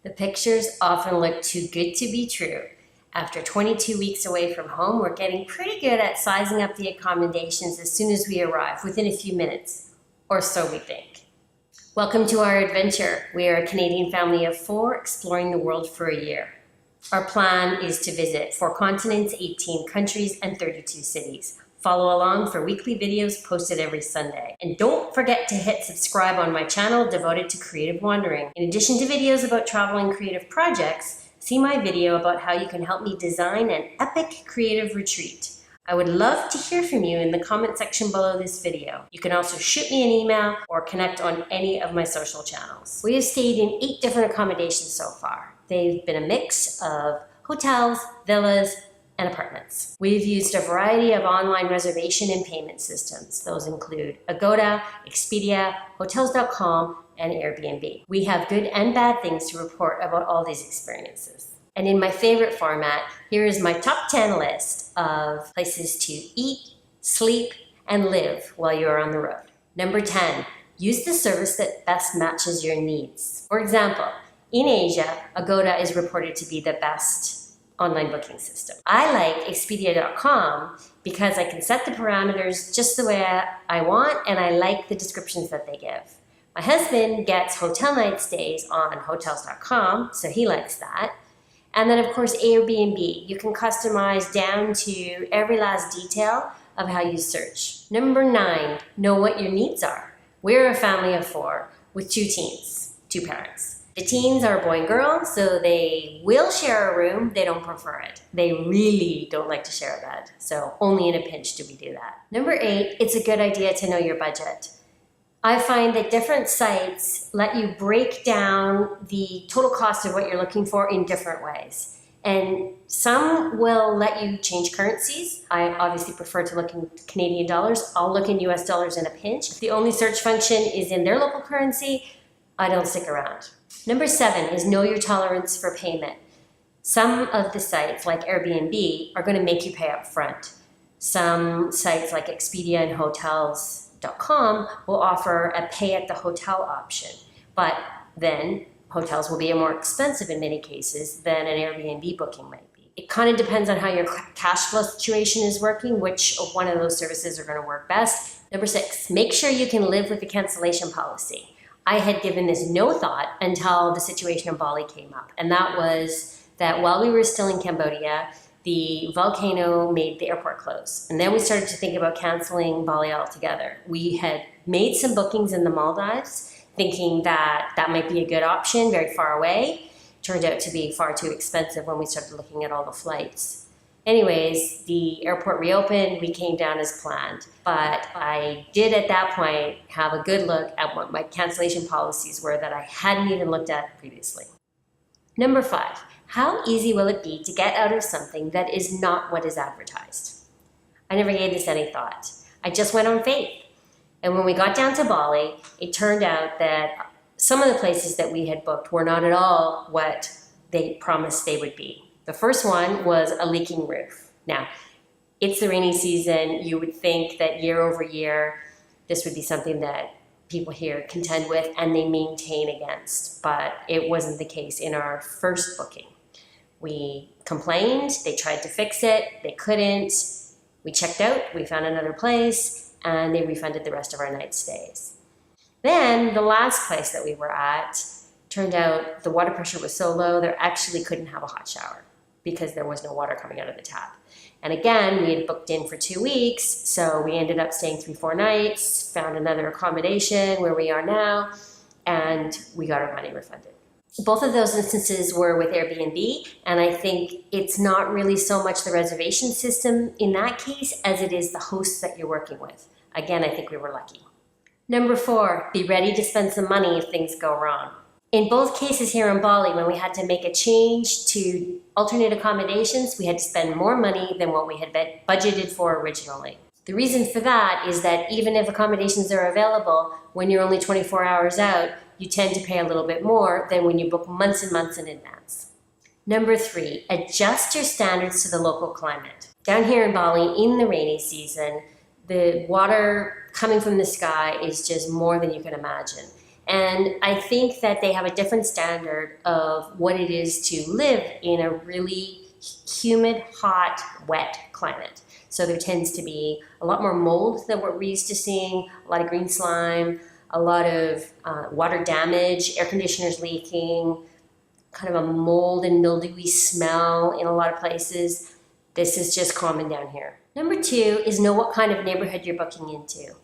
The pictures often look too good to be true. After 22 weeks away from home, we're getting pretty good at sizing up the accommodations as soon as we arrive, within a few minutes, or so we think. Welcome to our adventure. We are a Canadian family of 4 exploring the world for a year. Our plan is to visit 4 continents, 18 countries, and 32 cities. Follow along for weekly videos posted every Sunday. And don't forget to hit subscribe on my channel devoted to creative wandering. In addition to videos about travel and creative projects, see my video about how you can help me design an epic creative retreat. I would love to hear from you in the comment section below this video. You can also shoot me an email or connect on any of my social channels. We have stayed in 8 different accommodations so far. They've been a mix of hotels, villas, and apartments. We've used a variety of online reservation and payment systems. Those include Agoda, Expedia, Hotels.com, and Airbnb. We have good and bad things to report about all these experiences. And in my favorite format, here is my top 10 list of places to eat, sleep, and live while you're on the road. Number 10, use the service that best matches your needs. For example, in Asia, Agoda is reported to be the best online booking system. I like Expedia.com because I can set the parameters just the way I want, and I like the descriptions that they give. My husband gets hotel night stays on Hotels.com, so he likes that. And then of course Airbnb. You can customize down to every last detail of how you search. Number 9, know what your needs are. We're a family of 4 with 2 teens, 2 parents. The teens are a boy and girl, so they will share a room. They don't prefer it. They really don't like to share a bed, so only in a pinch do we do that. Number 8, it's a good idea to know your budget. I find that different sites let you break down the total cost of what you're looking for in different ways. And some will let you change currencies. I obviously prefer to look in Canadian dollars. I'll look in US dollars in a pinch. If the only search function is in their local currency, I don't stick around. Number 7 is know your tolerance for payment. Some of the sites, like Airbnb, are going to make you pay up front. Some sites like Expedia and Hotels.com will offer a pay at the hotel option, but then hotels will be more expensive in many cases than an Airbnb booking might be. It kind of depends on how your cash flow situation is working, which one of those services are going to work best. Number 6, make sure you can live with the cancellation policy. I had given this no thought until the situation in Bali came up, and that was that while we were still in Cambodia, the volcano made the airport close. And then we started to think about canceling Bali altogether. We had made some bookings in the Maldives, thinking that that might be a good option, very far away. Turned out to be far too expensive when we started looking at all the flights. Anyways, the airport reopened, we came down as planned, but I did at that point have a good look at what my cancellation policies were that I hadn't even looked at previously. Number 5, how easy will it be to get out of something that is not what is advertised? I never gave this any thought. I just went on faith. And when we got down to Bali, it turned out that some of the places that we had booked were not at all what they promised they would be. The first one was a leaking roof. Now, it's the rainy season. You would think that year over year, this would be something that people here contend with and they maintain against, but it wasn't the case in our first booking. We complained, they tried to fix it, they couldn't. We checked out, we found another place, and they refunded the rest of our night stays. Then the last place that we were at, turned out the water pressure was so low, they actually couldn't have a hot shower because there was no water coming out of the tap. And again, we had booked in for 2 weeks, so we ended up staying 3-4 nights, found another accommodation where we are now, and we got our money refunded. Both of those instances were with Airbnb, and I think it's not really so much the reservation system in that case as it is the hosts that you're working with. Again, I think we were lucky. Number 4, be ready to spend some money if things go wrong. In both cases here in Bali, when we had to make a change to alternate accommodations, we had to spend more money than what we had budgeted for originally. The reason for that is that even if accommodations are available, when you're only 24 hours out, you tend to pay a little bit more than when you book months and months in advance. Number 3, adjust your standards to the local climate. Down here in Bali, in the rainy season, the water coming from the sky is just more than you can imagine. And I think that they have a different standard of what it is to live in a really humid, hot, wet climate. So there tends to be a lot more mold than what we're used to seeing, a lot of green slime, a lot of water damage, air conditioners leaking, kind of a mold and mildewy smell in a lot of places. This is just common down here. Number 2 is know what kind of neighborhood you're booking into.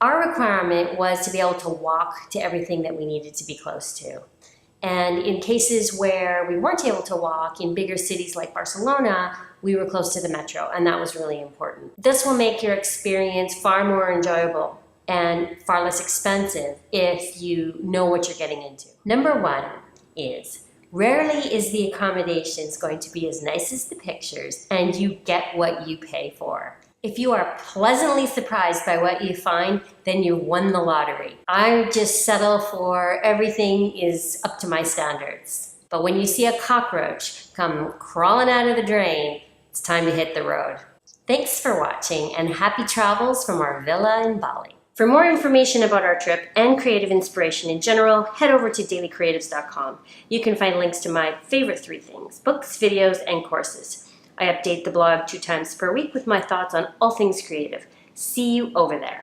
Our requirement was to be able to walk to everything that we needed to be close to. And in cases where we weren't able to walk, in bigger cities like Barcelona, we were close to the metro, and that was really important. This will make your experience far more enjoyable and far less expensive if you know what you're getting into. Number 1 is, rarely is the accommodations going to be as nice as the pictures, and you get what you pay for. If you are pleasantly surprised by what you find, then you won the lottery. I just settle for everything is up to my standards. But when you see a cockroach come crawling out of the drain, it's time to hit the road. Thanks for watching, and happy travels from our villa in Bali. For more information about our trip and creative inspiration in general, head over to dailycreatives.com. You can find links to my favorite 3 things: books, videos, and courses. I update the blog 2 times per week with my thoughts on all things creative. See you over there.